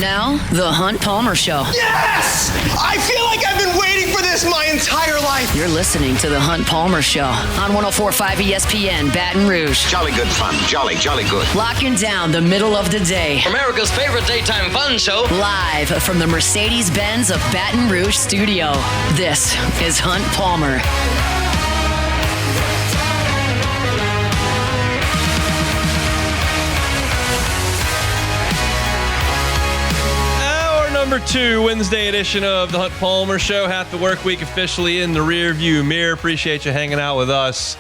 Now, The Hunt Palmer Show. Yes! I feel like I've been waiting for this my entire life. You're listening to The Hunt Palmer Show on 104.5 ESPN, Baton Rouge. Jolly good fun. Jolly good. Locking down the middle of the day. America's favorite daytime fun show. Live from the Mercedes-Benz of Baton Rouge studio. This is Hunt Palmer. Number 2, Wednesday edition of the Hunt Palmer Show. Half the work week officially in the rear view mirror. Appreciate you hanging out with us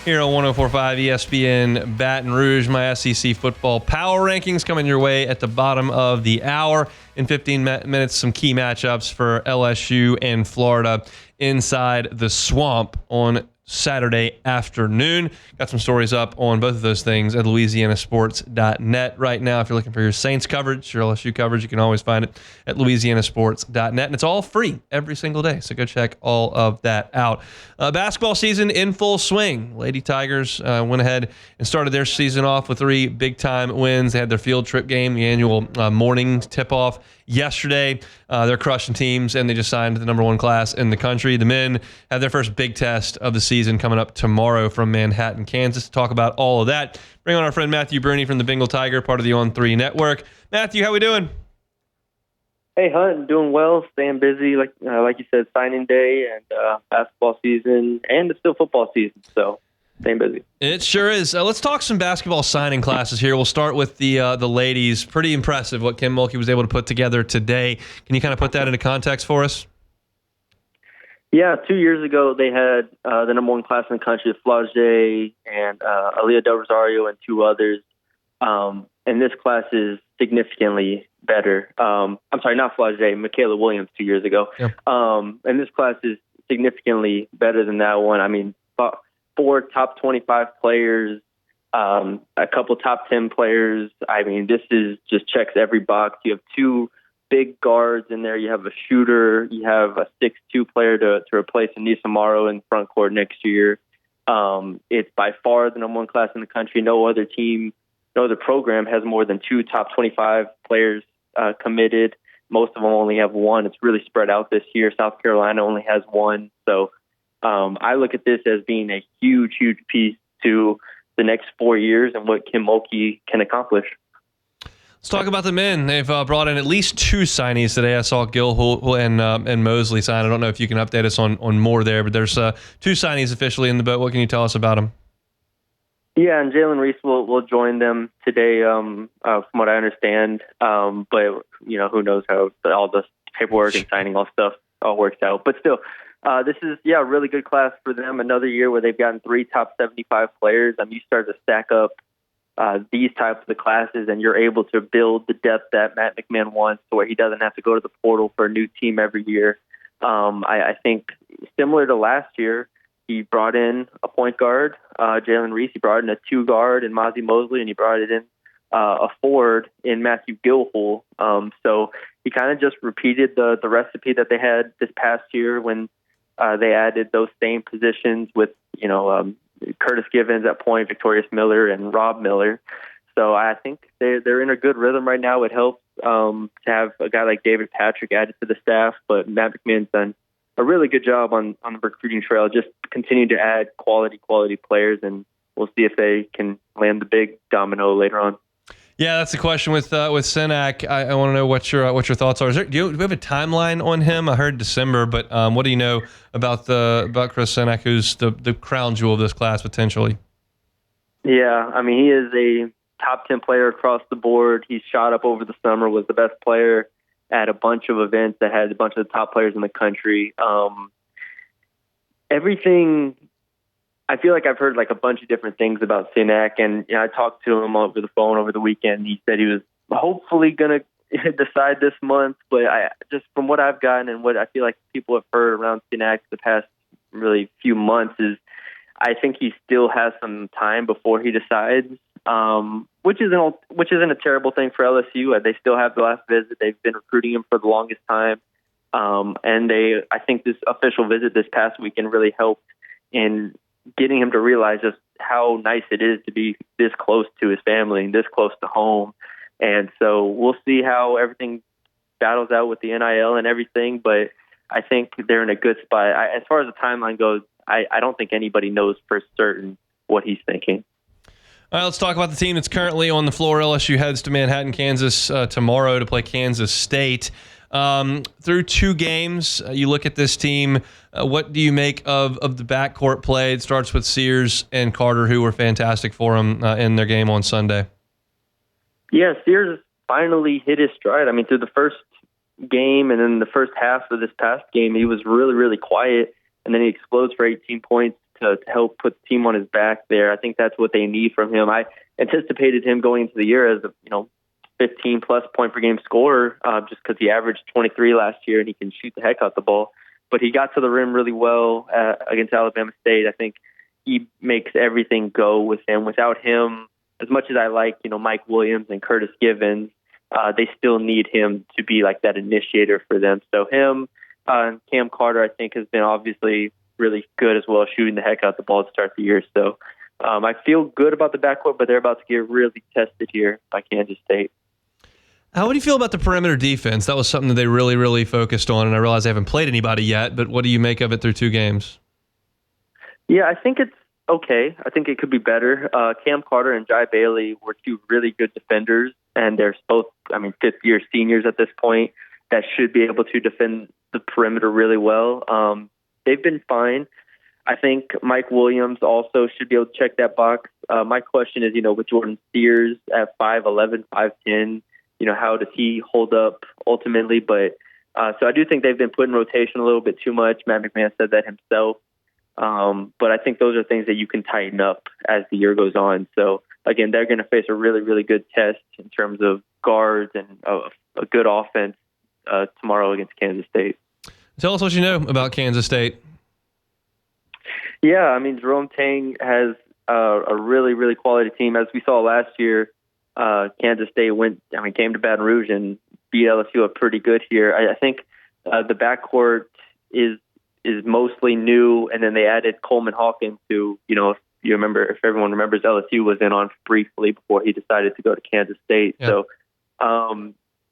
here on 104.5 ESPN Baton Rouge. My SEC football power rankings coming your way at the bottom of the hour. In 15 minutes, some key matchups for LSU and Florida inside the swamp on Saturday afternoon. Got some stories up on both of those things at louisianasports.net right now. If you're looking for your Saints coverage, your LSU coverage, you can always find it at louisianasports.net. And it's all free every single day, so go check all of that out. Basketball season in full swing. Lady Tigers went ahead and started their season off with 3 big-time wins. They had their field trip game, the annual morning tip-off yesterday. They're crushing teams, and they just signed the number 1 class in the country. The men have their first big test of the season coming up tomorrow from Manhattan, Kansas. To talk about all of that, bring on our friend Matthew Brune from the Bengal Tiger, part of the On3 Network. Matthew, how we doing? Hey, Hunt, doing well, staying busy, like you said, signing day and basketball season, and it's still football season, so staying busy. It sure is. Let's talk some basketball signing classes here. We'll start with the ladies. Pretty impressive what Kim Mulkey was able to put together today. Can you kind of put that into context for us? Yeah, 2 years ago they had the number 1 class in the country, Flaugier and Aaliyah Del Rosario and 2 others. And this class is significantly better. I'm sorry, not Flaugier, Michaela Williams 2 years ago. Yep. And this class is significantly better than that one. I mean, 4 top 25 players, a couple top 10 players. I mean, this is just checks every box. You have 2 big guards in there. You have a shooter. You have a 6'2" player to replace Anissa Morrow in the front court next year. It's by far the number 1 class in the country. No other team, no other program has more than 2 top 25 players committed. Most of them only have 1. It's really spread out this year. South Carolina only has 1. So I look at this as being a huge, huge piece to the next 4 years and what Kim Mulkey can accomplish. Let's talk about the men. They've brought in at least 2 signees today. I saw Gilhul and Mosley sign. I don't know if you can update us on more there, but there's 2 signees officially in the boat. What can you tell us about them? Yeah, and Jalen Reese will join them today, from what I understand. But, you know, who knows how all the paperwork and signing all stuff all works out. But still, this is, a really good class for them. Another year where they've gotten 3 top 75 players. I mean, you start to stack up these types of classes, and you're able to build the depth that Matt McMahon wants to where he doesn't have to go to the portal for a new team every year. I think similar to last year, he brought in a point guard, Jalen Reese. He brought in a 2 guard in Mozzie Mosley, and he brought it in a forward in Matthew Gilhul. So he kind of just repeated the recipe that they had this past year when they added those same positions with, Curtis Givens at point, Victorious Miller, and Rob Miller. So I think they're in a good rhythm right now. It helps to have a guy like David Patrick added to the staff, but Matt McMahon's done a really good job on the recruiting trail, just continue to add quality players, and we'll see if they can land the big domino later on. Yeah, that's the question with Sinak. I want to know what your thoughts are. Do you have a timeline on him? I heard December, but what do you know about Chris Sinak, who's the crown jewel of this class potentially? Yeah, I mean, he is a top 10 player across the board. He shot up over the summer, was the best player at a bunch of events that had a bunch of the top players in the country. Everything. I feel like I've heard like a bunch of different things about Sinak, and I talked to him over the phone over the weekend. He said he was hopefully going to decide this month, but I just from what I've gotten and what I feel like people have heard around Sinak the past really few months is I think he still has some time before he decides, which isn't a terrible thing for LSU. They still have the last visit. They've been recruiting him for the longest time, and I think this official visit this past weekend really helped in getting him to realize just how nice it is to be this close to his family and this close to home. And so we'll see how everything battles out with the NIL and everything, but I think they're in a good spot. As far as the timeline goes, I don't think anybody knows for certain what he's thinking. All right, let's talk about the team that's currently on the floor. LSU heads to Manhattan, Kansas tomorrow to play Kansas State. Through 2 games, you look at this team. What do you make of the backcourt play? It starts with Sears and Carter, who were fantastic for them in their game on Sunday. Yeah, Sears finally hit his stride. I mean, through the first game and then the first half of this past game, he was really, really quiet, and then he explodes for 18 points to help put the team on his back there. I think that's what they need from him. I anticipated him going into the year as a 15-plus point per game scorer, just because he averaged 23 last year and he can shoot the heck out the ball. But he got to the rim really well against Alabama State. I think he makes everything go with him. Without him, as much as I like, Mike Williams and Curtis Givens, they still need him to be like that initiator for them. So him and Cam Carter, I think, has been obviously really good as well, shooting the heck out the ball to start the year. So I feel good about the backcourt, but they're about to get really tested here by Kansas State. How would you feel about the perimeter defense? That was something that they really, really focused on, and I realize they haven't played anybody yet, but what do you make of it through 2 games? Yeah, I think it's okay. I think it could be better. Cam Carter and Jai Bailey were 2 really good defenders, and they're both, fifth-year seniors at this point that should be able to defend the perimeter really well. They've been fine. I think Mike Williams also should be able to check that box. My question is, with Jordan Sears at 5'11", 5'10", how does he hold up ultimately? But so I do think they've been put in rotation a little bit too much. Matt McMahon said that himself. But I think those are things that you can tighten up as the year goes on. So, again, they're going to face a really, really good test in terms of guards and a good offense tomorrow against Kansas State. Tell us what you know about Kansas State. Yeah, Jerome Tang has a really, really quality team. As we saw last year, Kansas State came to Baton Rouge and beat LSU up pretty good here. I think the backcourt is mostly new, and then they added Coleman Hawkins, who, if everyone remembers, LSU was in on briefly before he decided to go to Kansas State. Yeah. So,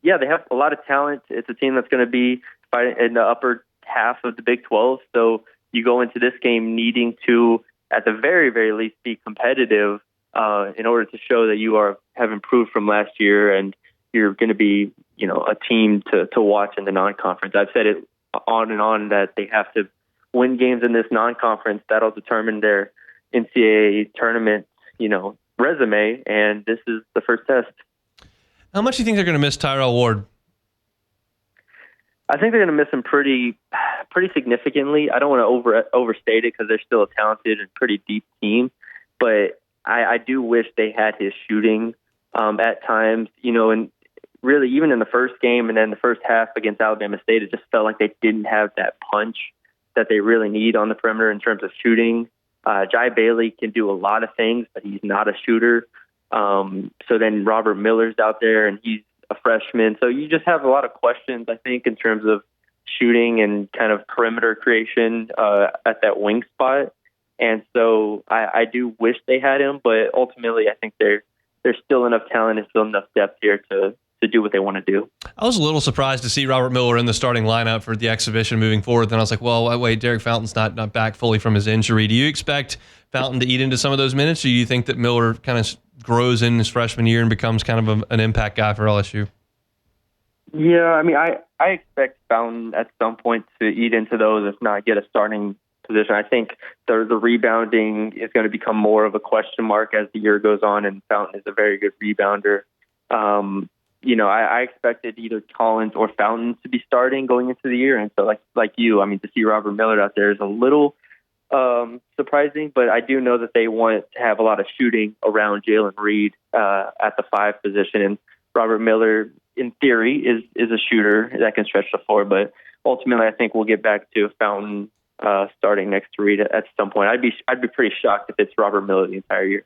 they have a lot of talent. It's a team that's going to be fighting in the upper half of the Big 12. So you go into this game needing to, at the very, very least, be competitive in order to show that you have improved from last year, and you're going to be, a team to watch in the non-conference. I've said it on and on that they have to win games in this non-conference. That'll determine their NCAA tournament, resume, and this is the first test. How much do you think they're going to miss Tyrell Ward? I think they're going to miss him pretty significantly. I don't want to overstate it because they're still a talented and pretty deep team, but I do wish they had his shooting at times, and really even in the first game and then the first half against Alabama State, it just felt like they didn't have that punch that they really need on the perimeter in terms of shooting. Jai Bailey can do a lot of things, but he's not a shooter. So then Robert Miller's out there and he's a freshman. So you just have a lot of questions, I think, in terms of shooting and kind of perimeter creation at that wing spot. And so I do wish they had him, but ultimately I think there's still enough talent and still enough depth here to do what they want to do. I was a little surprised to see Robert Miller in the starting lineup for the exhibition moving forward. Then I was like, well, wait, Derek Fountain's not back fully from his injury. Do you expect Fountain to eat into some of those minutes, or do you think that Miller kind of grows in his freshman year and becomes kind of an impact guy for LSU? Yeah, I expect Fountain at some point to eat into those, if not get a starting position. I think the rebounding is going to become more of a question mark as the year goes on, and Fountain is a very good rebounder. I expected either Collins or Fountain to be starting going into the year, and so like you, to see Robert Miller out there is a little surprising, but I do know that they want to have a lot of shooting around Jalen Reed at the 5 position, and Robert Miller, in theory, is a shooter that can stretch the floor, but ultimately I think we'll get back to Fountain starting next to Reed at some point. I'd be pretty shocked if it's Robert Miller the entire year.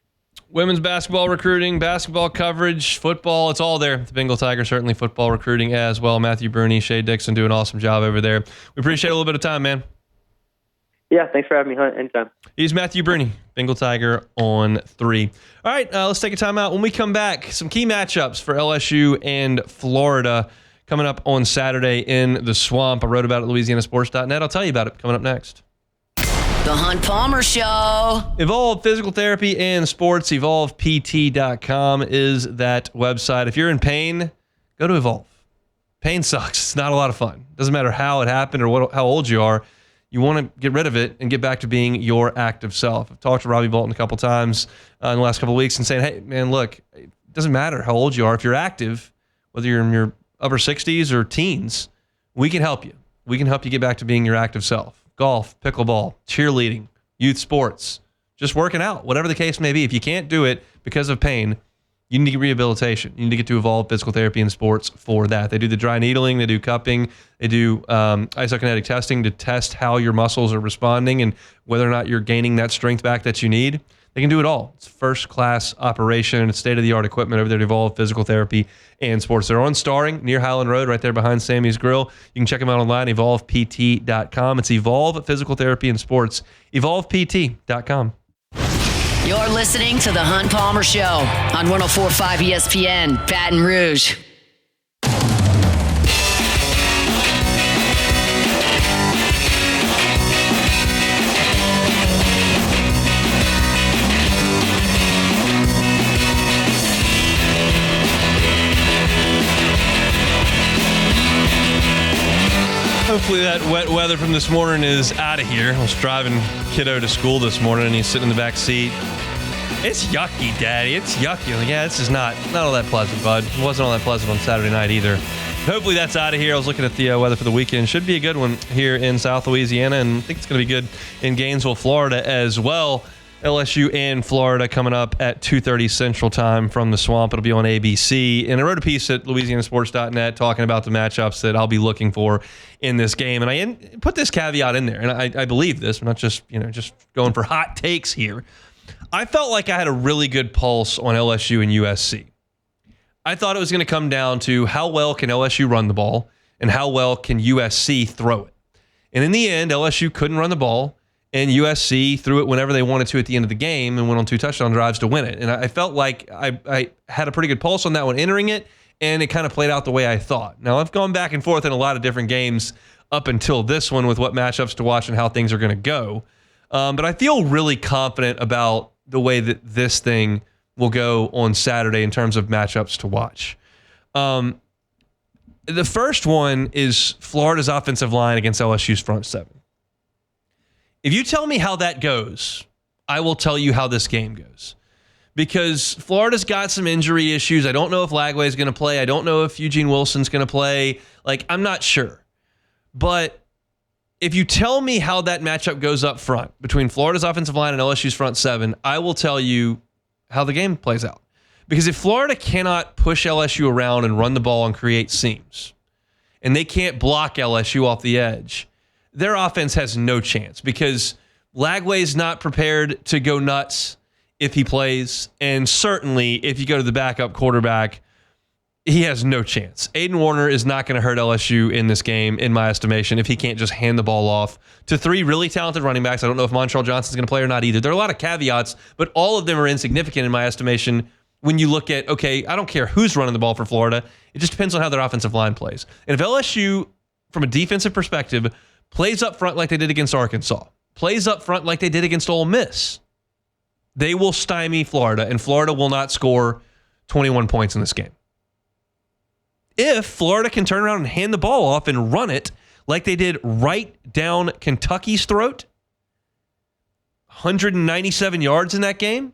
Women's basketball recruiting, basketball coverage, football, it's all there. The Bengal Tigers, certainly football recruiting as well. Matthew Brune, Shea Dixon do an awesome job over there. We appreciate a little bit of time, man. Yeah, thanks for having me, Hunt. Anytime. He's Matthew Brune, Bengal Tiger on 3. All right, let's take a timeout. When we come back, some key matchups for LSU and Florida coming up on Saturday in the Swamp. I wrote about it at LouisianaSports.net. I'll tell you about it coming up next. The Hunt Palmer Show. Evolve Physical Therapy and Sports. EvolvePT.com is that website. If you're in pain, go to Evolve. Pain sucks. It's not a lot of fun. Doesn't matter how it happened or how old you are. You want to get rid of it and get back to being your active self. I've talked to Robbie Bolton a couple times in the last couple of weeks and saying, hey, man, look, it doesn't matter how old you are. If you're active, whether you're in your upper 60s or teens, we can help you. We can help you get back to being your active self. Golf, pickleball, cheerleading, youth sports, just working out, whatever the case may be. If you can't do it because of pain, you need to get rehabilitation. You need to get to Evolve Physical Therapy and Sports for that. They do the dry needling, they do cupping, they do isokinetic testing to test how your muscles are responding and whether or not you're gaining that strength back that you need. They can do it all. It's first-class operation. It's state-of-the-art equipment over there at Evolve Physical Therapy and Sports. They're on Starring near Highland Road, right there behind Sammy's Grill. You can check them out online, EvolvePT.com. It's Evolve Physical Therapy and Sports, EvolvePT.com. You're listening to The Hunt Palmer Show on 104.5 ESPN, Baton Rouge. Hopefully that wet weather from this morning is out of here. I was driving kiddo to school this morning, and he's sitting in the back seat. It's yucky, Daddy. It's yucky. I'm like, yeah, this is not all that pleasant, bud. It wasn't all that pleasant on Saturday night either. Hopefully that's out of here. I was looking at the weather for the weekend. Should be a good one here in South Louisiana, and I think it's going to be good in Gainesville, Florida as well. LSU and Florida coming up at 2:30 Central Time from the Swamp. It'll be on ABC. And I wrote a piece at LouisianaSports.net talking about the matchups that I'll be looking for in this game. And I put this caveat in there, and I believe this. I'm not just going for hot takes here. I felt like I had a really good pulse on LSU and USC. I thought it was going to come down to how well can LSU run the ball and how well can USC throw it. And in the end, LSU couldn't run the ball, and USC threw it whenever they wanted to at the end of the game and went on 2 touchdown drives to win it. And I felt like I had a pretty good pulse on that one entering it, and it kind of played out the way I thought. Now, I've gone back and forth in a lot of different games up until this one with what matchups to watch and how things are going to go. But I feel really confident about the way that this thing will go on Saturday in terms of matchups to watch. The first one is Florida's offensive line against LSU's front seven. If you tell me how that goes, I will tell you how this game goes. Because Florida's got some injury issues. I don't know if Lagway is going to play. I don't know if Eugene Wilson's going to play. I'm not sure. But if you tell me how that matchup goes up front between Florida's offensive line and LSU's front seven, I will tell you how the game plays out. Because if Florida cannot push LSU around and run the ball and create seams, and they can't block LSU off the edge, their offense has no chance because Lagway's not prepared to go nuts if he plays. And certainly if you go to the backup quarterback, he has no chance. Aiden Warner is not going to hurt LSU in this game, in my estimation, if he can't just hand the ball off to 3 really talented running backs. I don't know if Montrell Johnson's going to play or not either. There are a lot of caveats, but all of them are insignificant in my estimation when you look at, okay, I don't care who's running the ball for Florida. It just depends on how their offensive line plays. And if LSU, from a defensive perspective, plays up front like they did against Arkansas, plays up front like they did against Ole Miss, they will stymie Florida, and Florida will not score 21 points in this game. If Florida can turn around and hand the ball off and run it like they did right down Kentucky's throat, 197 yards in that game,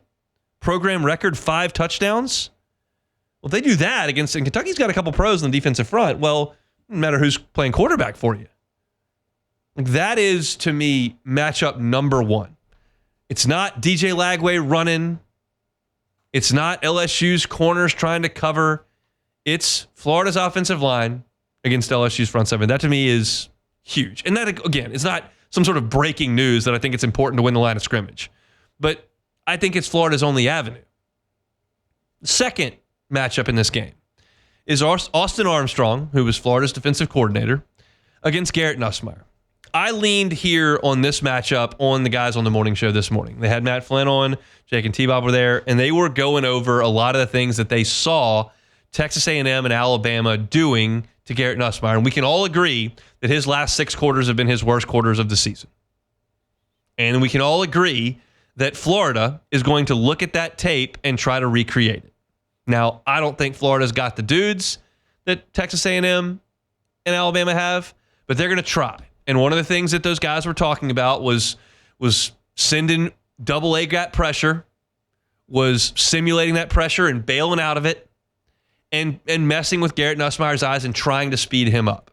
program record 5 touchdowns. Well, if they do that and Kentucky's got a couple pros in the defensive front, well, no matter who's playing quarterback for you. That is, to me, matchup number 1. It's not DJ Lagway running. It's not LSU's corners trying to cover. It's Florida's offensive line against LSU's front seven. That, to me, is huge. And that, again, is not some sort of breaking news that I think it's important to win the line of scrimmage. But I think it's Florida's only avenue. The second matchup in this game is Austin Armstrong, who was Florida's defensive coordinator, against Garrett Nussmeier. I leaned here on this matchup on the guys on the morning show this morning. They had Matt Flynn on, Jake and T-Bob were there, and they were going over a lot of the things that they saw Texas A&M and Alabama doing to Garrett Nussmeier. And we can all agree that his last 6 quarters have been his worst quarters of the season. And we can all agree that Florida is going to look at that tape and try to recreate it. Now, I don't think Florida's got the dudes that Texas A&M and Alabama have, but they're going to try. And one of the things that those guys were talking about was sending double A gap pressure, was simulating that pressure and bailing out of it, and messing with Garrett Nussmeier's eyes and trying to speed him up.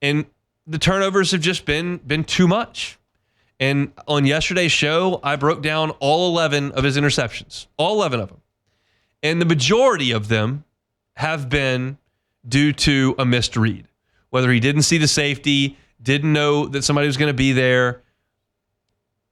And the turnovers have just been too much. And on yesterday's show, I broke down all 11 of his interceptions, all 11 of them. And the majority of them have been due to a missed read. Whether he didn't see the safety, didn't know that somebody was going to be there,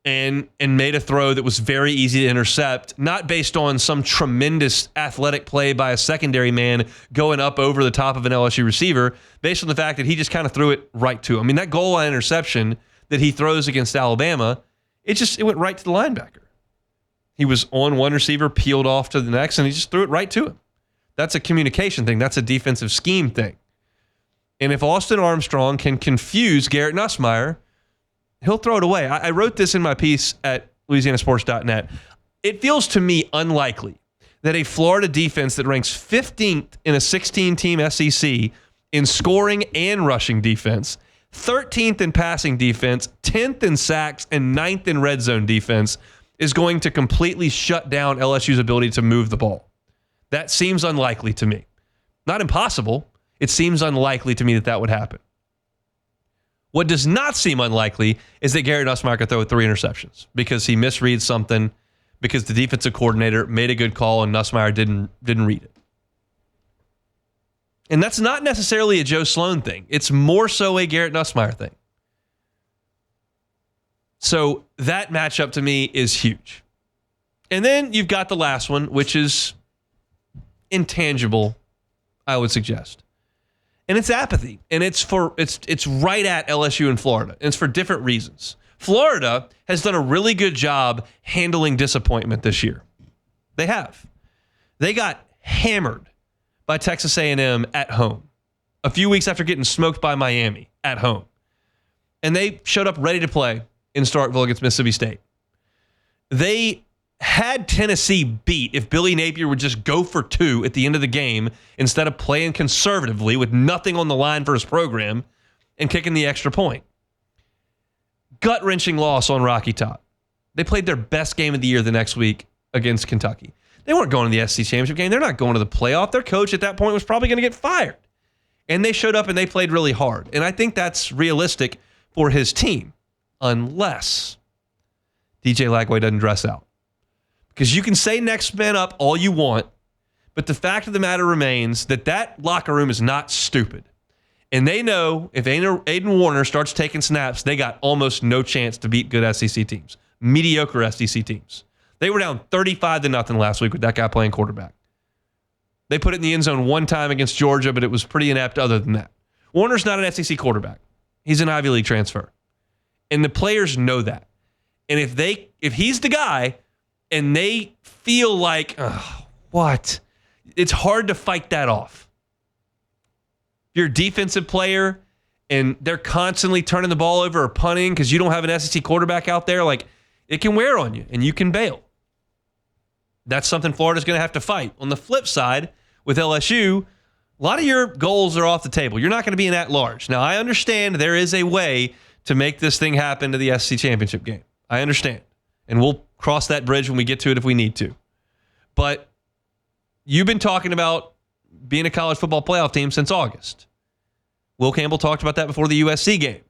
and made a throw that was very easy to intercept, not based on some tremendous athletic play by a secondary man going up over the top of an LSU receiver, based on the fact that he just kind of threw it right to him. I mean, that goal line interception that he throws against Alabama, it went right to the linebacker. He was on one receiver, peeled off to the next, and he just threw it right to him. That's a communication thing. That's a defensive scheme thing. And if Austin Armstrong can confuse Garrett Nussmeier, he'll throw it away. I wrote this in my piece at LouisianaSports.net. It feels to me unlikely that a Florida defense that ranks 15th in a 16-team SEC in scoring and rushing defense, 13th in passing defense, 10th in sacks, and 9th in red zone defense is going to completely shut down LSU's ability to move the ball. That seems unlikely to me. Not impossible. It seems unlikely to me that would happen. What does not seem unlikely is that Garrett Nussmeier could throw 3 interceptions because he misreads something, because the defensive coordinator made a good call and Nussmeier didn't read it. And that's not necessarily a Joe Sloan thing. It's more so a Garrett Nussmeier thing. So that matchup to me is huge. And then you've got the last one, which is intangible, I would suggest. And it's apathy. And it's right at LSU and Florida. And it's for different reasons. Florida has done a really good job handling disappointment this year. They have. They got hammered by Texas A&M at home a few weeks after getting smoked by Miami at home. And they showed up ready to play in Starkville against Mississippi State. They had Tennessee beat if Billy Napier would just go for 2 at the end of the game instead of playing conservatively with nothing on the line for his program and kicking the extra point. Gut-wrenching loss on Rocky Top. They played their best game of the year the next week against Kentucky. They weren't going to the SEC championship game. They're not going to the playoff. Their coach at that point was probably going to get fired. And they showed up and they played really hard. And I think that's realistic for his team, unless DJ Lagway doesn't dress out. Because you can say next man up all you want, but the fact of the matter remains that locker room is not stupid. And they know if Aiden Warner starts taking snaps, they got almost no chance to beat good SEC teams, mediocre SEC teams. They were down 35-0 last week with that guy playing quarterback. They put it in the end zone one time against Georgia, but it was pretty inept other than that. Warner's not an SEC quarterback. He's an Ivy League transfer. And the players know that. And if he's the guy and they feel like, what? It's hard to fight that off. If you're a defensive player and they're constantly turning the ball over or punting because you don't have an SEC quarterback out there, like, it can wear on you and you can bail. That's something Florida's going to have to fight. On the flip side, with LSU, a lot of your goals are off the table. You're not going to be an at-large. Now, I understand there is a way to make this thing happen to the SEC championship game. I understand. And we'll cross that bridge when we get to it if we need to. But you've been talking about being a college football playoff team since August. Will Campbell talked about that before the USC game.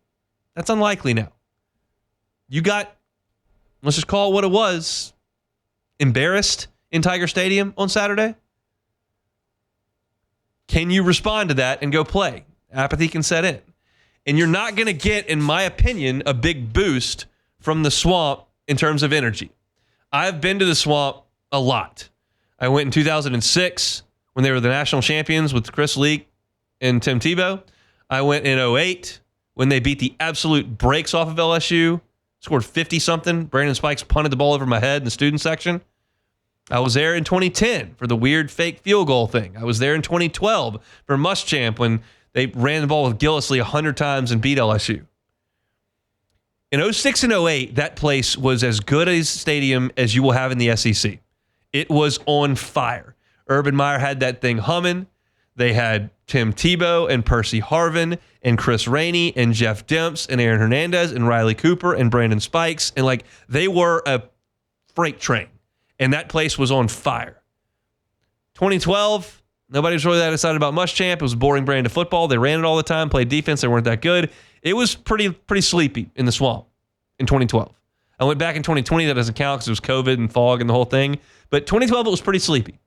That's unlikely now. You got, let's just call it what it was, embarrassed in Tiger Stadium on Saturday. Can you respond to that and go play? Apathy can set in. And you're not going to get, in my opinion, a big boost from the Swamp in terms of energy. I've been to the Swamp a lot. I went in 2006 when they were the national champions with Chris Leak and Tim Tebow. I went in 2008 when they beat the absolute brakes off of LSU, scored 50-something. Brandon Spikes punted the ball over my head in the student section. I was there in 2010 for the weird fake field goal thing. I was there in 2012 for Muschamp when they ran the ball with Gillisley 100 times and beat LSU. In 06 and 08, that place was as good a stadium as you will have in the SEC. It was on fire. Urban Meyer had that thing humming. They had Tim Tebow and Percy Harvin and Chris Rainey and Jeff Demps and Aaron Hernandez and Riley Cooper and Brandon Spikes. And they were a freight train. And that place was on fire. 2012, nobody was really that excited about Muschamp. It was a boring brand of football. They ran it all the time, played defense. They weren't that good. It was pretty sleepy in the swamp in 2012. I went back in 2020. That doesn't count because it was COVID and fog and the whole thing. But 2012, it was pretty sleepy.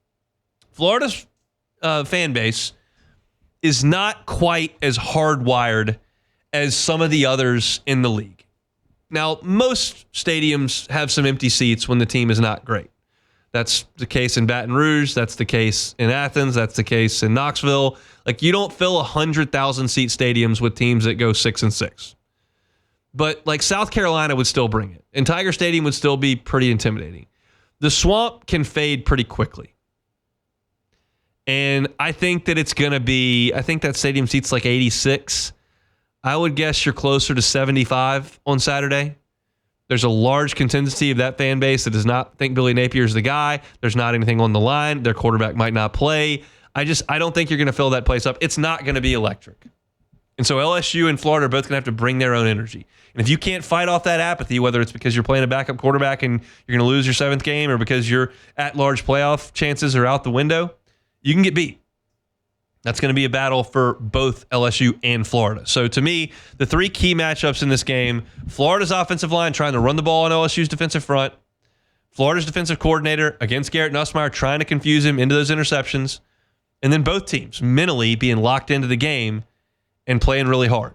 Florida's fan base is not quite as hardwired as some of the others in the league. Now, most stadiums have some empty seats when the team is not great. That's the case in Baton Rouge. That's the case in Athens. That's the case in Knoxville. You don't fill 100,000-seat stadiums with teams that go 6-6. But South Carolina would still bring it. And Tiger Stadium would still be pretty intimidating. The swamp can fade pretty quickly. And I think that it's going to be, I think that stadium seats 86. I would guess you're closer to 75 on Saturday. There's a large contingency of that fan base that does not think Billy Napier is the guy. There's not anything on the line. Their quarterback might not play. I don't think you're going to fill that place up. It's not going to be electric. And so LSU and Florida are both going to have to bring their own energy. And if you can't fight off that apathy, whether it's because you're playing a backup quarterback and you're going to lose your 7th game or because your at-large playoff chances are out the window, you can get beat. That's going to be a battle for both LSU and Florida. So to me, the 3 key matchups in this game, Florida's offensive line trying to run the ball on LSU's defensive front, Florida's defensive coordinator against Garrett Nussmeier trying to confuse him into those interceptions, and then both teams mentally being locked into the game and playing really hard.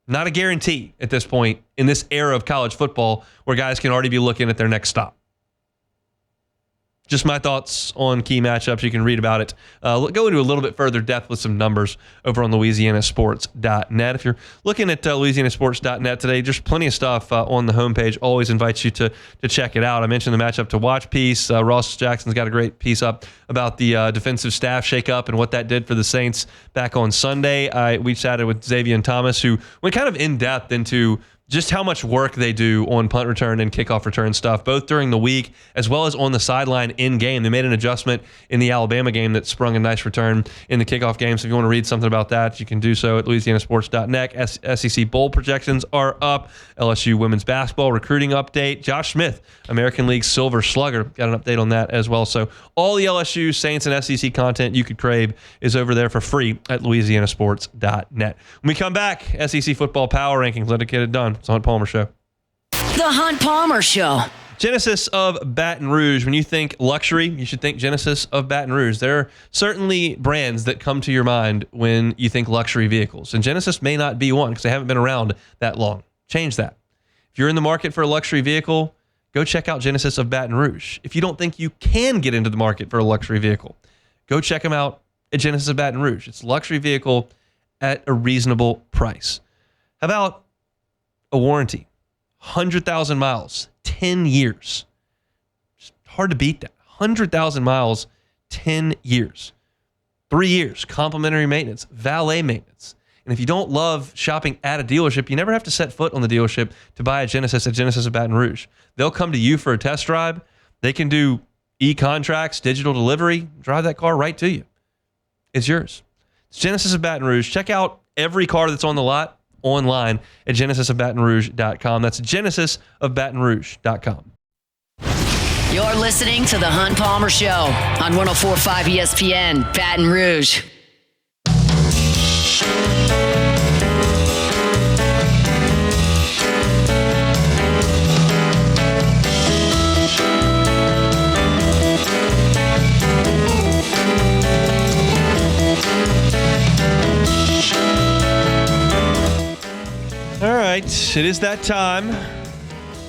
Not a guarantee at this point in this era of college football where guys can already be looking at their next stop. Just my thoughts on key matchups. You can read about it. Go into a little bit further depth with some numbers over on LouisianaSports.net. If you're looking at LouisianaSports.net today, there's plenty of stuff on the homepage. Always invite you to check it out. I mentioned the matchup to watch piece. Ross Jackson's got a great piece up about the defensive staff shakeup and what that did for the Saints back on Sunday. We chatted with Xavier Thomas, who went kind of in depth into just how much work they do on punt return and kickoff return stuff, both during the week as well as on the sideline in game. They made an adjustment in the Alabama game that sprung a nice return in the kickoff game. So if you want to read something about that, you can do so at LouisianaSports.net. SEC Bowl projections are up. LSU women's basketball recruiting update. Josh Smith, American League Silver Slugger, got an update on that as well. So all the LSU, Saints, and SEC content you could crave is over there for free at LouisianaSports.net. When we come back, SEC football power rankings. Let it get it done. It's the Hunt Palmer Show. The Hunt Palmer Show. Genesis of Baton Rouge. When you think luxury, you should think Genesis of Baton Rouge. There are certainly brands that come to your mind when you think luxury vehicles. And Genesis may not be one because they haven't been around that long. Change that. If you're in the market for a luxury vehicle, go check out Genesis of Baton Rouge. If you don't think you can get into the market for a luxury vehicle, go check them out at Genesis of Baton Rouge. It's a luxury vehicle at a reasonable price. How about a warranty? 100,000 miles, 10 years. It's hard to beat that. 100,000 miles, 10 years. 3 years, complimentary maintenance, valet maintenance. And if you don't love shopping at a dealership, you never have to set foot on the dealership to buy a Genesis at Genesis of Baton Rouge. They'll come to you for a test drive. They can do e-contracts, digital delivery, drive that car right to you. It's yours. It's Genesis of Baton Rouge. Check out every car that's on the lot online at genesisofbatonrouge.com. That's genesisofbatonrouge.com. You're listening to The Hunt Palmer Show on 104.5 ESPN, Baton Rouge. All right, it is that time.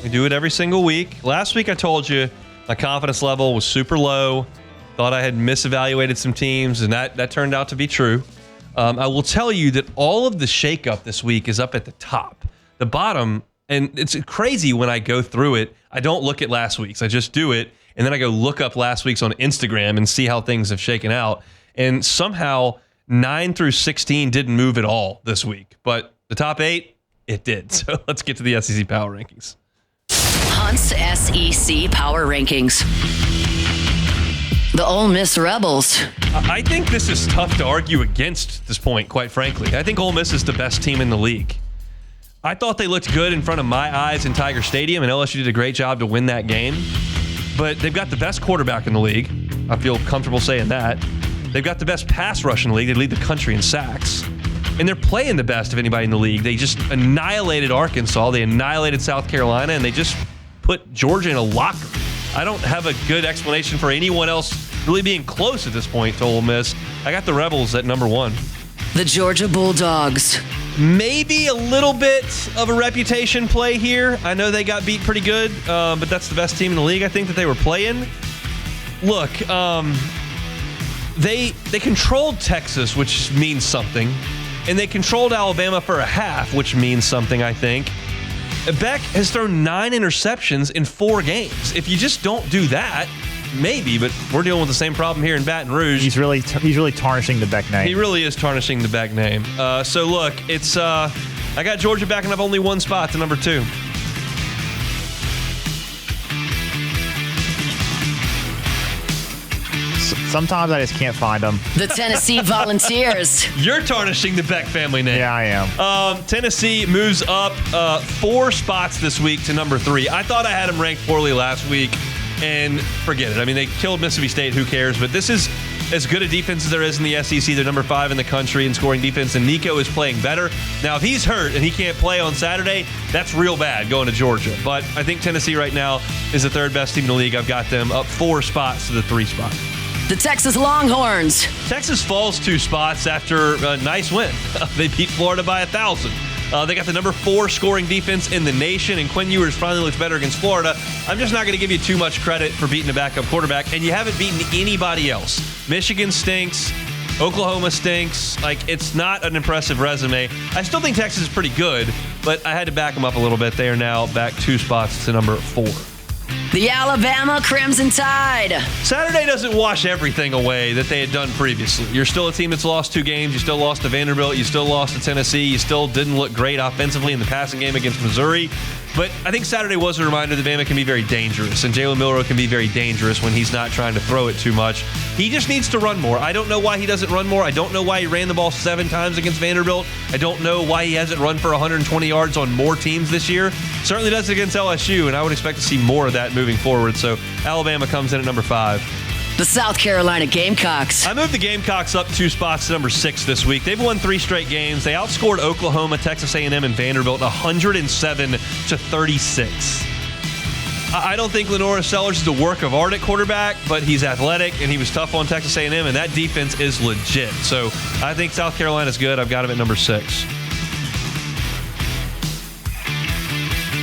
We do it every single week. Last week I told you my confidence level was super low. Thought I had misevaluated some teams, and that turned out to be true. I will tell you that all of the shakeup this week is up at the top. The bottom, and it's crazy when I go through it, I don't look at last week's. I just do it, and then I go look up last week's on Instagram and see how things have shaken out. And somehow 9 through 16 didn't move at all this week. But the top 8, it did. So let's get to the SEC Power Rankings. Hunt's SEC Power Rankings. The Ole Miss Rebels. I think this is tough to argue against this point, quite frankly. I think Ole Miss is the best team in the league. I thought they looked good in front of my eyes in Tiger Stadium, and LSU did a great job to win that game. But they've got the best quarterback in the league. I feel comfortable saying that. They've got the best pass rush in the league. They lead the country in sacks. And they're playing the best of anybody in the league. They just annihilated Arkansas. They annihilated South Carolina, and they just put Georgia in a locker. I don't have a good explanation for anyone else really being close at this point to Ole Miss. I got the Rebels at number 1. The Georgia Bulldogs. Maybe a little bit of a reputation play here. I know they got beat pretty good, but that's the best team in the league I think that they were playing. Look, they controlled Texas, which means something, and they controlled Alabama for a half, which means something, I think. Beck has thrown 9 interceptions in 4 games. If you just don't do that, maybe, but we're dealing with the same problem here in Baton Rouge. He's really tarnishing the Beck name. He really is tarnishing the Beck name. So look, it's I got Georgia backing up only 1 spot to number 2. Sometimes I just can't find them. The Tennessee Volunteers. You're tarnishing the Beck family name. Yeah, I am. Tennessee moves up 4 spots this week to number 3. I thought I had them ranked poorly last week, and forget it. I mean, they killed Mississippi State. Who cares? But this is as good a defense as there is in the SEC. They're number 5 in the country in scoring defense, and Nico is playing better. Now, if he's hurt and he can't play on Saturday, that's real bad going to Georgia. But I think Tennessee right now is the 3rd best team in the league. I've got them up 4 spots to the 3 spot. The Texas Longhorns. Texas falls 2 spots after a nice win. They beat Florida by 1,000. They got the number 4 scoring defense in the nation, and Quinn Ewers finally looks better against Florida. I'm just not going to give you too much credit for beating a backup quarterback, and you haven't beaten anybody else. Michigan stinks. Oklahoma stinks. It's not an impressive resume. I still think Texas is pretty good, but I had to back them up a little bit. They are now back 2 spots to number 4. The Alabama Crimson Tide. Saturday doesn't wash everything away that they had done previously. You're still a team that's lost 2 games. You still lost to Vanderbilt. You still lost to Tennessee. You still didn't look great offensively in the passing game against Missouri. But I think Saturday was a reminder that Bama can be very dangerous, and Jalen Milroe can be very dangerous when he's not trying to throw it too much. He just needs to run more. I don't know why he doesn't run more. I don't know why he ran the ball 7 times against Vanderbilt. I don't know why he hasn't run for 120 yards on more teams this year. Certainly does it against LSU, and I would expect to see more of that moving forward. So Alabama comes in at number 5. The South Carolina Gamecocks. I moved the Gamecocks up 2 spots to number 6 this week. They've won 3 straight games. They outscored Oklahoma, Texas A&M, and Vanderbilt 107-36. I don't think Lenora Sellers is a work of art at quarterback, but he's athletic, and he was tough on Texas A&M, and that defense is legit. So I think South Carolina's good. I've got him at number 6.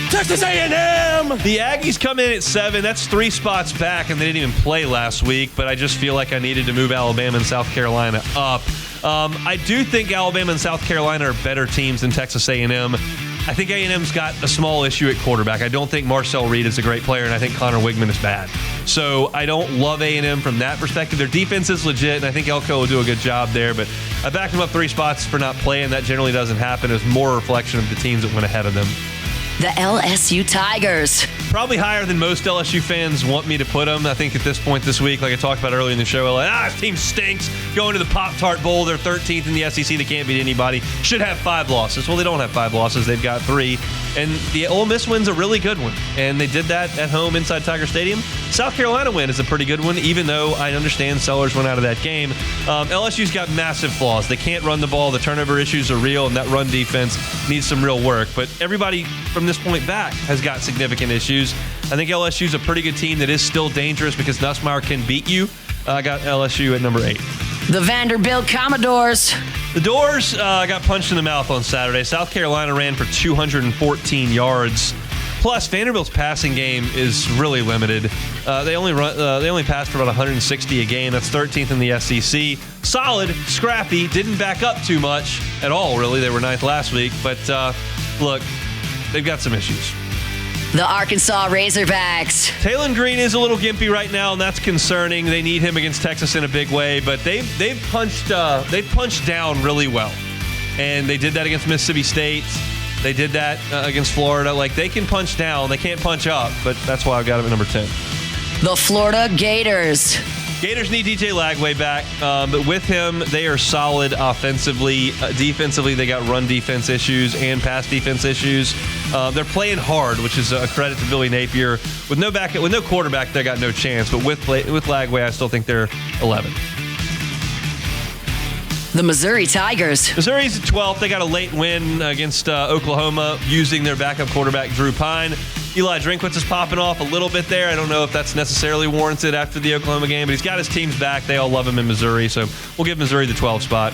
Texas A&M! The Aggies come in at 7. That's 3 spots back, and they didn't even play last week, but I just feel like I needed to move Alabama and South Carolina up. I do think Alabama and South Carolina are better teams than Texas A&M. I think A&M's got a small issue at quarterback. I don't think Marcel Reed is a great player, and I think Connor Wigman is bad. So I don't love A&M from that perspective. Their defense is legit, and I think Elko will do a good job there, but I backed them up 3 spots for not playing. That generally doesn't happen. It's more a reflection of the teams that went ahead of them. The LSU Tigers. Probably higher than most LSU fans want me to put them. I think at this point this week, like I talked about earlier in the show, this team stinks. Going to the Pop-Tart Bowl. They're 13th in the SEC. They can't beat anybody. Should have 5 losses. Well, they don't have 5 losses. They've got 3. And the Ole Miss win's a really good one. And they did that at home inside Tiger Stadium. South Carolina win is a pretty good one, even though I understand Sellers went out of that game. LSU's got massive flaws. They can't run the ball. The turnover issues are real, and that run defense needs some real work. But everybody from this point back has got significant issues. I think LSU's a pretty good team that is still dangerous because Nussmeier can beat you. I got LSU at number 8. The Vanderbilt Commodores. The Doors got punched in the mouth on Saturday. South Carolina ran for 214 yards. Plus, Vanderbilt's passing game is really limited. They only pass for about 160 a game. That's 13th in the SEC. Solid, scrappy, didn't back up too much at all, really. They were 9th last week. But look, they've got some issues. The Arkansas Razorbacks. Taylon Green is a little gimpy right now, and that's concerning. They need him against Texas in a big way, but they've punched down really well, and they did that against Mississippi State. They did that against Florida. Like, they can punch down, they can't punch up, but that's why I've got them at number 10. The Florida Gators. Gators need DJ Lagway back, but with him, they are solid offensively. Defensively, they got run defense issues and pass defense issues. They're playing hard, which is a credit to Billy Napier. With no quarterback, they got no chance. But with Lagway, I still think they're 11. The Missouri Tigers. Missouri's at 12th. They got a late win against Oklahoma using their backup quarterback, Drew Pine. Eli Drinkwitz is popping off a little bit there. I don't know if that's necessarily warranted after the Oklahoma game, but he's got his teams back. They all love him in Missouri, so we'll give Missouri the 12th spot.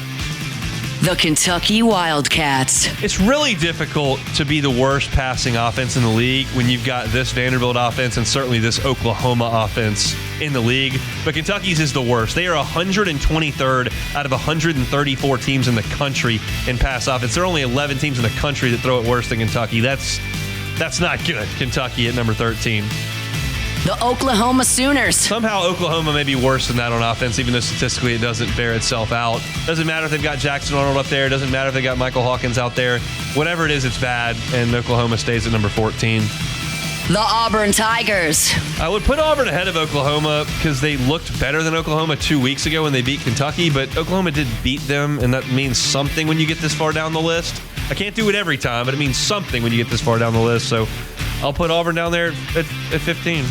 The Kentucky Wildcats. It's really difficult to be the worst passing offense in the league when you've got this Vanderbilt offense and certainly this Oklahoma offense in the league. But Kentucky's is the worst. They are 123rd out of 134 teams in the country in pass offense. There are only 11 teams in the country that throw it worse than Kentucky. That's not good. Kentucky at number 13. The Oklahoma Sooners. Somehow Oklahoma may be worse than that on offense, even though statistically it doesn't bear itself out. Doesn't matter if they've got Jackson Arnold up there. Doesn't matter if they got Michael Hawkins out there. Whatever it is, it's bad, and Oklahoma stays at number 14. The Auburn Tigers. I would put Auburn ahead of Oklahoma because they looked better than Oklahoma 2 weeks ago when they beat Kentucky, but Oklahoma did beat them, and that means something when you get this far down the list. I can't do it every time, but it means something when you get this far down the list, so I'll put Auburn down there at 15.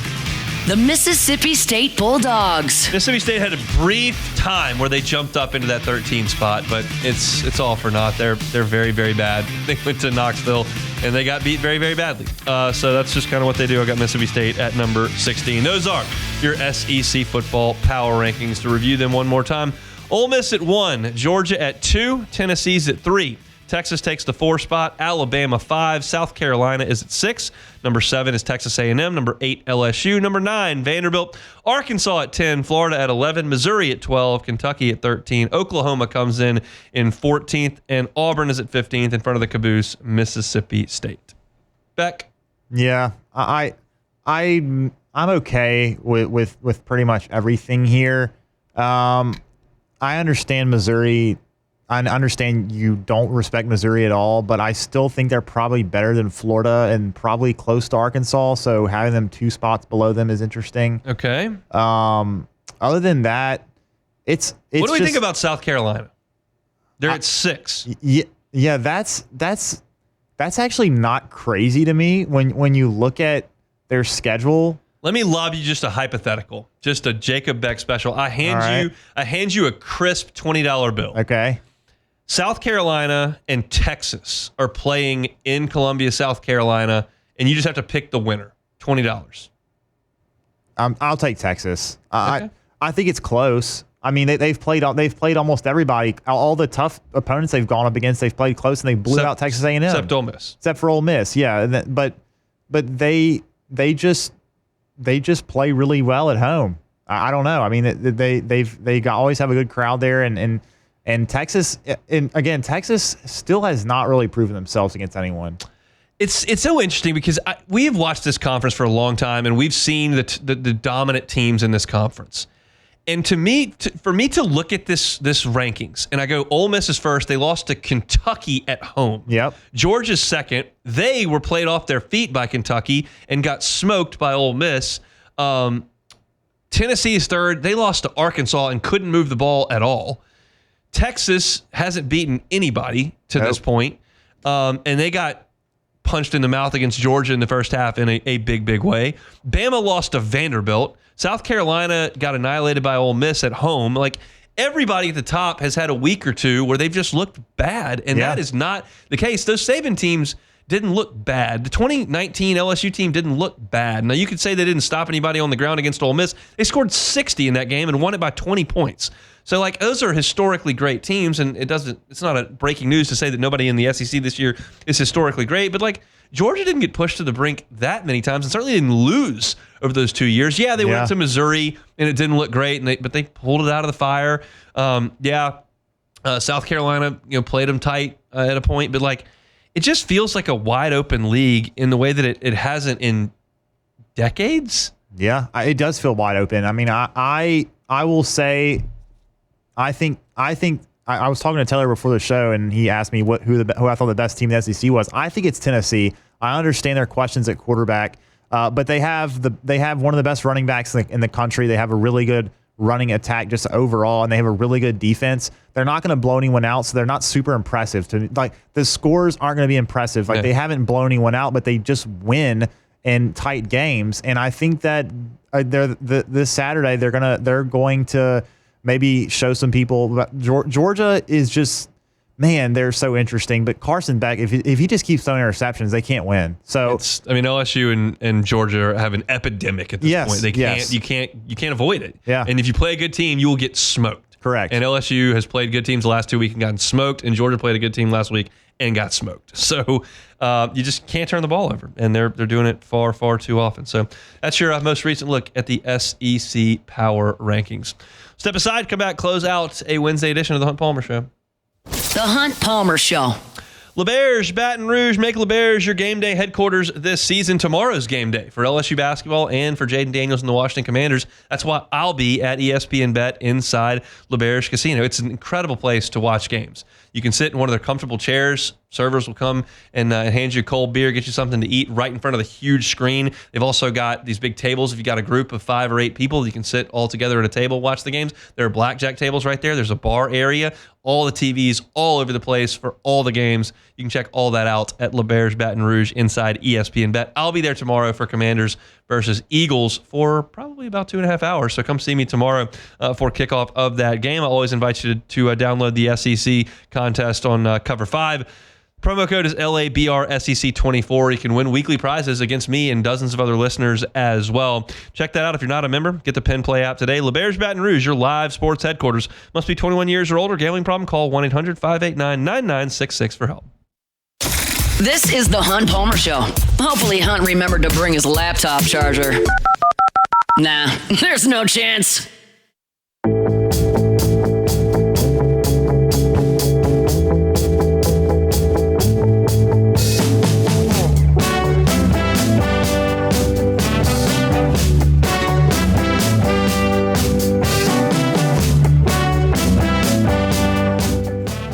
The Mississippi State Bulldogs. Mississippi State had a brief time where they jumped up into that 13 spot, but it's all for naught. They're very, very bad. They went to Knoxville, and they got beat very, very badly. So that's just kind of what they do. I got Mississippi State at number 16. Those are your SEC football power rankings. To review them one more time, Ole Miss at 1, Georgia at 2, Tennessee's at 3. Texas takes the 4 spot, Alabama 5, South Carolina is at 6. Number 7 is Texas A&M. Number 8, LSU. Number 9, Vanderbilt. Arkansas at 10, Florida at 11, Missouri at 12, Kentucky at 13. Oklahoma comes in 14th, and Auburn is at 15th in front of the caboose, Mississippi State. Beck? Yeah, I'm okay with pretty much everything here. I understand Missouri. I understand you don't respect Missouri at all, but I still think they're probably better than Florida and probably close to Arkansas. So having them 2 spots below them is interesting. Okay. Other than that, it's what do we think about South Carolina? They're at 6. Yeah, that's actually not crazy to me when you look at their schedule. Let me lob you just a hypothetical, just a Jacob Beck special. I hand you a crisp $20 bill. Okay. South Carolina and Texas are playing in Columbia, South Carolina, and you just have to pick the winner. $20. I'll take Texas. Okay. I think it's close. I mean, they've played almost everybody. All the tough opponents they've gone up against, they've played close, and they blew out Texas A&M. Except Ole Miss. Except for Ole Miss, yeah. But they just play really well at home. I don't know. I mean, they always have a good crowd there, and Texas, and again, Texas still has not really proven themselves against anyone. It's so interesting because we have watched this conference for a long time, and we've seen the dominant teams in this conference. And for me to look at this rankings, and I go, Ole Miss is first. They lost to Kentucky at home. Yep. Georgia's second. They were played off their feet by Kentucky and got smoked by Ole Miss. Tennessee is third. They lost to Arkansas and couldn't move the ball at all. Texas hasn't beaten anybody to this point, and they got punched in the mouth against Georgia in the first half in a big, big way. Bama lost to Vanderbilt. South Carolina got annihilated by Ole Miss at home. Like, everybody at the top has had a week or two where they've just looked bad, and that is not the case. Those Saban teams didn't look bad. The 2019 LSU team didn't look bad. Now, you could say they didn't stop anybody on the ground against Ole Miss. They scored 60 in that game and won it by 20 points. So, like, those are historically great teams, and it's not a breaking news to say that nobody in the SEC this year is historically great. But, like, Georgia didn't get pushed to the brink that many times and certainly didn't lose over those 2 years. Yeah, they went to Missouri and it didn't look great, but they pulled it out of the fire. South Carolina, played them tight at a point, but like it just feels like a wide open league in the way that it hasn't in decades. Yeah, it does feel wide open. I mean, I will say, I think I was talking to Taylor before the show, and he asked me who I thought the best team in the SEC was. I think it's Tennessee. I understand their questions at quarterback, but they have one of the best running backs in the country. They have a really good running attack just overall, and they have a really good defense. They're not going to blow anyone out, so they're not super impressive. The scores aren't going to be impressive. They haven't blown anyone out, but they just win in tight games. And I think that this Saturday they're going to maybe show some people. Georgia is just, man, they're so interesting. But Carson Beck, if he just keeps throwing interceptions, they can't win. So LSU and Georgia have an epidemic at this point. They can't. You can't avoid it. Yeah. And if you play a good team, you will get smoked. Correct. And LSU has played good teams the last 2 weeks and gotten smoked, and Georgia played a good team last week and got smoked. So you just can't turn the ball over, and they're doing it far, far too often. So that's your most recent look at the SEC Power Rankings. Step aside, come back, close out a Wednesday edition of the Hunt Palmer Show. The Hunt Palmer Show. LeBears, Baton Rouge, make LeBears your game day headquarters this season. Tomorrow's game day for LSU basketball and for Jaden Daniels and the Washington Commanders. That's why I'll be at ESPN Bet inside LeBears Casino. It's an incredible place to watch games. You can sit in one of their comfortable chairs. Servers will come and hand you a cold beer, get you something to eat right in front of the huge screen. They've also got these big tables. If you got a group of 5 or 8 people, you can sit all together at a table, watch the games. There are blackjack tables right there. There's a bar area. All the TVs all over the place for all the games. You can check all that out at LeBears Baton Rouge inside ESPN Bet. I'll be there tomorrow for Commanders versus Eagles for probably about 2.5 hours. So come see me tomorrow for kickoff of that game. I always invite you to download the SEC contest on Cover 5. Promo code is LABRSEC24. You can win weekly prizes against me and dozens of other listeners as well. Check that out if you're not a member. Get the Penn Play app today. LeBears Baton Rouge, your live sports headquarters. Must be 21 years or older. Gambling problem? Call 1-800-589-9966 for help. This is the Hunt Palmer Show. Hopefully Hunt remembered to bring his laptop charger. Nah, there's no chance.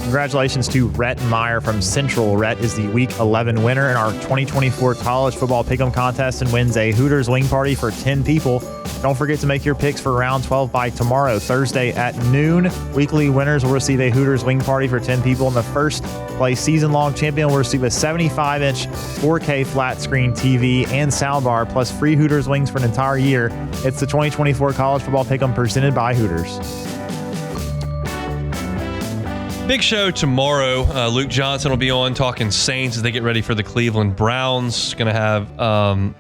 Congratulations to Rhett Meyer from Central. Rhett is the Week 11 winner in our 2024 College Football Pick'em Contest and wins a Hooters wing party for 10 people. Don't forget to make your picks for round 12 by tomorrow, Thursday at noon. Weekly winners will receive a Hooters wing party for 10 people, and the first place season-long champion will receive a 75-inch 4K flat-screen TV and soundbar, plus free Hooters wings for an entire year. It's the 2024 College Football Pick'em presented by Hooters. Big show tomorrow. Luke Johnson will be on talking Saints as they get ready for the Cleveland Browns. Going to have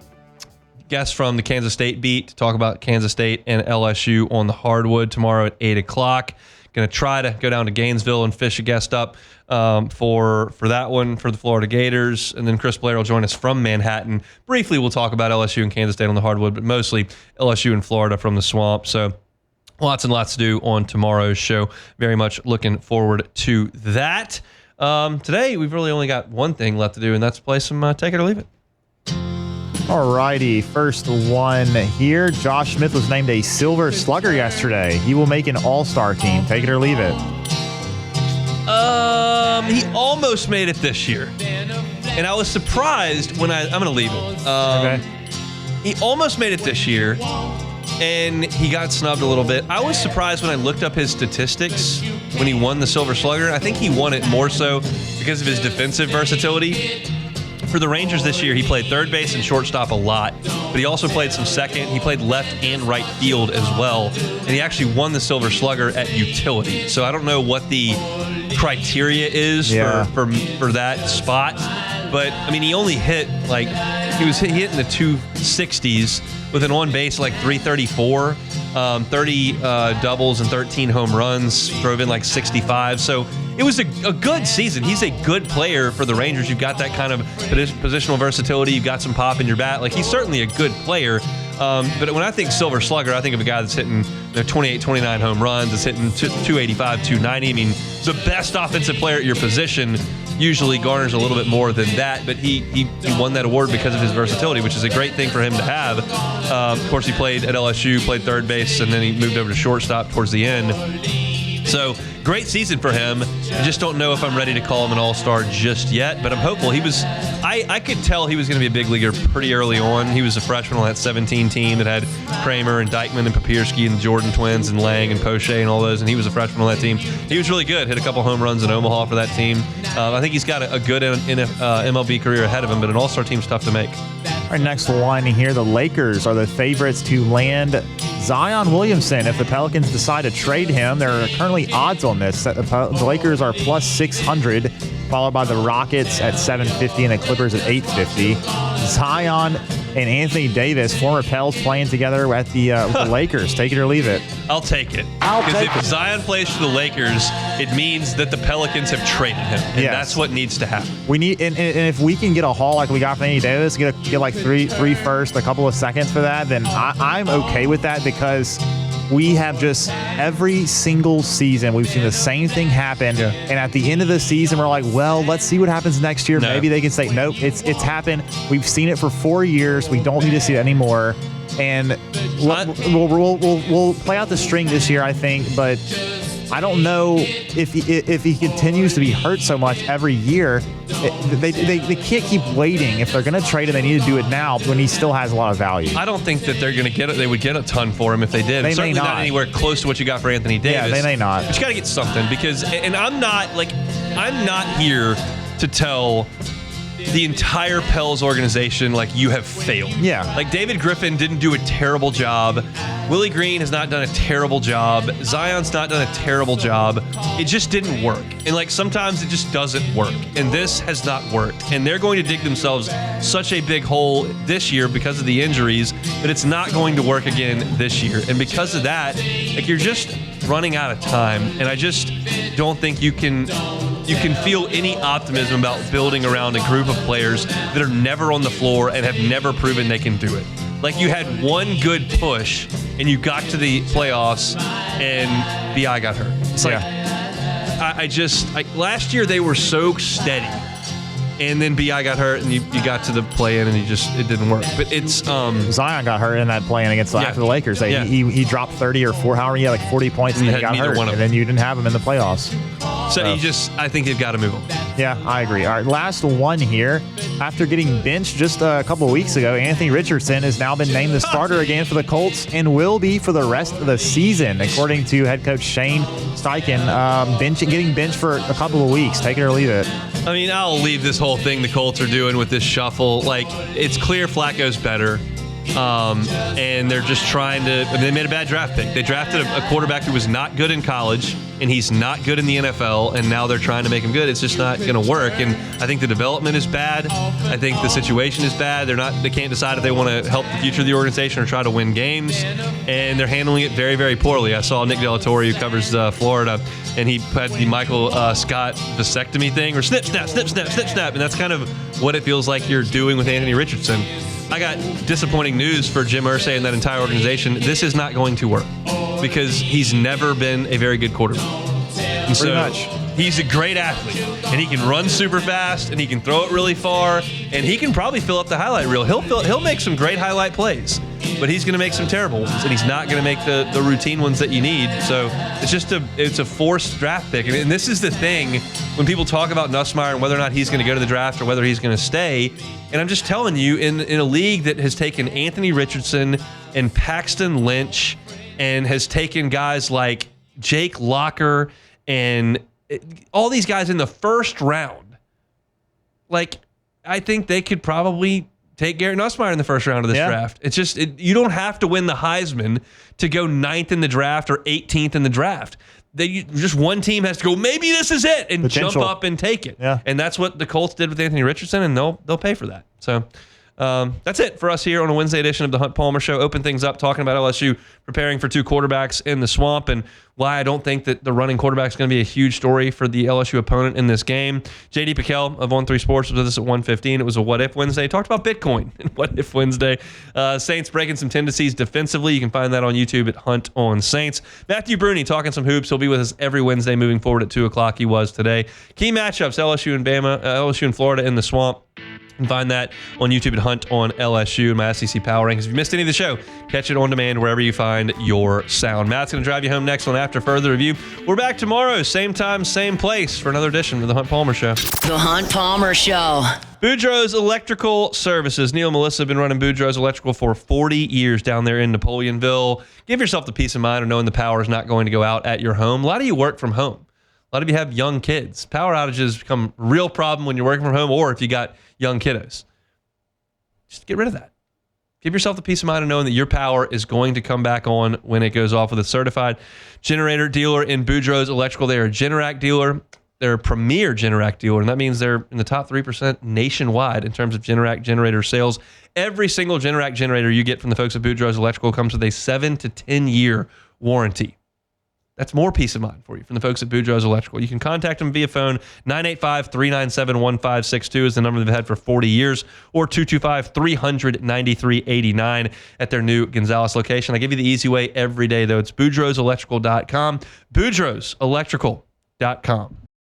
guests from the Kansas State beat to talk about Kansas State and LSU on the hardwood tomorrow at 8 o'clock. Going to try to go down to Gainesville and fish a guest up for that one for the Florida Gators. And then Chris Blair will join us from Manhattan. Briefly, we'll talk about LSU and Kansas State on the hardwood, but mostly LSU and Florida from the swamp. So lots and lots to do on tomorrow's show. Very much looking forward to that. Today, we've really only got one thing left to do, and that's play some Take It or Leave It. All righty, first one here. Josh Smith was named a Silver Slugger yesterday. He will make an all-star team. Take it or leave it. He almost made it this year, and I was surprised when I'm going to leave it. Okay. He almost made it this year, and he got snubbed a little bit. I was surprised when I looked up his statistics when he won the Silver Slugger. I think he won it more so because of his defensive versatility. For the Rangers this year, he played third base and shortstop a lot, but he also played some second. He played left and right field as well, and he actually won the Silver Slugger at utility. So I don't know what the criteria is for that spot, but I mean, he only hit he hit in the 260s with an on base like 334, 30 doubles and 13 home runs, drove in like 65. So it was a good season. He's a good player for the Rangers. You've got that kind of positional versatility. You've got some pop in your bat. Like, he's certainly a good player. But when I think Silver Slugger, I think of a guy that's hitting 28, 29 home runs, that's hitting 285, 290. I mean, the best offensive player at your position usually garners a little bit more than that, but he won that award because of his versatility, which is a great thing for him to have. Of course, he played at LSU, played third base, and then he moved over to shortstop towards the end. So, great season for him. I just don't know if I'm ready to call him an all-star just yet, but I'm hopeful. I could tell he was going to be a big leaguer pretty early on. He was a freshman on that 17 team that had Kramer and Dykman and Papierski and the Jordan twins and Lang and Poche and all those, and he was a freshman on that team. He was really good. Hit a couple home runs in Omaha for that team. I think he's got a good MLB career ahead of him, but an all-star team's tough to make. Our next one here, the Lakers are the favorites to land Zion Williamson. If the Pelicans decide to trade him, there are currently odds on this. The Lakers are plus 600, followed by the Rockets at 750 and the Clippers at 850. Zion and Anthony Davis, former Pels, playing together at the Lakers. Take it or leave it. I'll take it. Because if Zion plays for the Lakers, it means that the Pelicans have traded him, and that's what needs to happen. We need, and if we can get a haul like we got from Anthony Davis, get like three first, a couple of seconds for that, then I'm okay with that, because we have just every single season we've seen the same thing happen, and at the end of the season we're like, well, let's see what happens next year. Maybe they can say, nope, it's happened. We've seen it for 4 years. We don't need to see it anymore. And we'll play out the string this year, I think, but I don't know if he continues to be hurt so much every year. They can't keep waiting. If they're going to trade him, they need to do it now when he still has a lot of value. I don't think that they're going to get it. They would get a ton for him if they did. They Certainly may not anywhere close to what you got for Anthony Davis. Yeah, they may not. But you got to get something, because, and I'm not here to tell the entire Pels organization, like, you have failed. Yeah. Like, David Griffin didn't do a terrible job. Willie Green has not done a terrible job. Zion's not done a terrible job. It just didn't work. And, like, sometimes it just doesn't work. And this has not worked. And they're going to dig themselves such a big hole this year because of the injuries that it's not going to work again this year. And because of that, like, you're just running out of time. And I just don't think you can feel any optimism about building around a group of players that are never on the floor and have never proven they can do it. Like, you had one good push and you got to the playoffs and BI got hurt. It's like, last year they were so steady, and then BI got hurt and you got to the play-in and it didn't work. But it's Zion got hurt in that play-in against after the Lakers. He dropped 30 or 4, however, he had like 40 points and then he got hurt, and then you didn't have him in the playoffs. So I think they've got to move on. Yeah, I agree. All right, last one here. After getting benched just a couple of weeks ago, Anthony Richardson has now been named the starter again for the Colts and will be for the rest of the season, according to head coach Shane Steichen. Getting benched for a couple of weeks. Take it or leave it. I mean, I'll leave this whole thing the Colts are doing with this shuffle. Like, it's clear Flacco's better. And they're just trying to. I mean, they made a bad draft pick. They drafted a quarterback who was not good in college, and he's not good in the NFL, and now they're trying to make him good. It's just not going to work. And I think the development is bad. I think the situation is bad. They can't decide if they want to help the future of the organization or try to win games, and they're handling it very, very poorly. I saw Nick Delatorre, who covers Florida, and he had the Michael Scott vasectomy thing, or snip, snap, snip, snap, snip, snap, and that's kind of what it feels like you're doing with Anthony Richardson. I got disappointing news for Jim Irsay and that entire organization. This is not going to work because he's never been a very good quarterback. And Pretty much. He's a great athlete, and he can run super fast, and he can throw it really far, and he can probably fill up the highlight reel. He'll make some great highlight plays, but he's going to make some terrible ones, and he's not going to make the routine ones that you need. So it's a forced draft pick, and this is the thing when people talk about Nussmeier and whether or not he's going to go to the draft or whether he's going to stay. And I'm just telling you, in a league that has taken Anthony Richardson and Paxton Lynch, and has taken guys like Jake Locker and all these guys in the first round, like, I think they could probably take Garrett Nussmeier in the first round of this draft. It's just, you don't have to win the Heisman to go 9th in the draft or 18th in the draft. Just one team has to go, maybe this is it, and jump up and take it. Yeah. And that's what the Colts did with Anthony Richardson, and they'll pay for that. So That's it for us here on a Wednesday edition of the Hunt Palmer Show. Open things up, talking about LSU preparing for 2 quarterbacks in the swamp and why I don't think that the running quarterback is going to be a huge story for the LSU opponent in this game. JD Piquel of On3 Sports was with us at 1:15. It was a What If Wednesday. Talked about Bitcoin and What If Wednesday. Saints breaking some tendencies defensively. You can find that on YouTube at Hunt on Saints. Matthew Brune talking some hoops. He'll be with us every Wednesday moving forward at 2 o'clock. He was today. Key matchups, LSU and Bama, LSU and Florida in the swamp. You can find that on YouTube at Hunt on LSU and my SEC Power Rankings. If you missed any of the show, catch it on demand wherever you find your sound. Matt's going to drive you home next one after further review. We're back tomorrow, same time, same place for another edition of the Hunt Palmer Show. The Hunt Palmer Show. Boudreaux's Electrical Services. Neil and Melissa have been running Boudreaux's Electrical for 40 years down there in Napoleonville. Give yourself the peace of mind of knowing the power is not going to go out at your home. A lot of you work from home. A lot of you have young kids. Power outages become a real problem when you're working from home or if you got young kiddos. Just get rid of that. Give yourself the peace of mind of knowing that your power is going to come back on when it goes off with a certified generator dealer in Boudreaux's Electrical. They are a Generac dealer. They're a premier Generac dealer, and that means they're in the top 3% nationwide in terms of Generac generator sales. Every single Generac generator you get from the folks at Boudreaux's Electrical comes with a 7 to 10 year warranty. That's more peace of mind for you from the folks at Boudreaux's Electrical. You can contact them via phone. 985-397-1562 is the number they've had for 40 years, or 225-300-9389 at their new Gonzales location. I give you the easy way every day, though. It's BoudreauxElectrical.com. BoudreauxElectrical.com.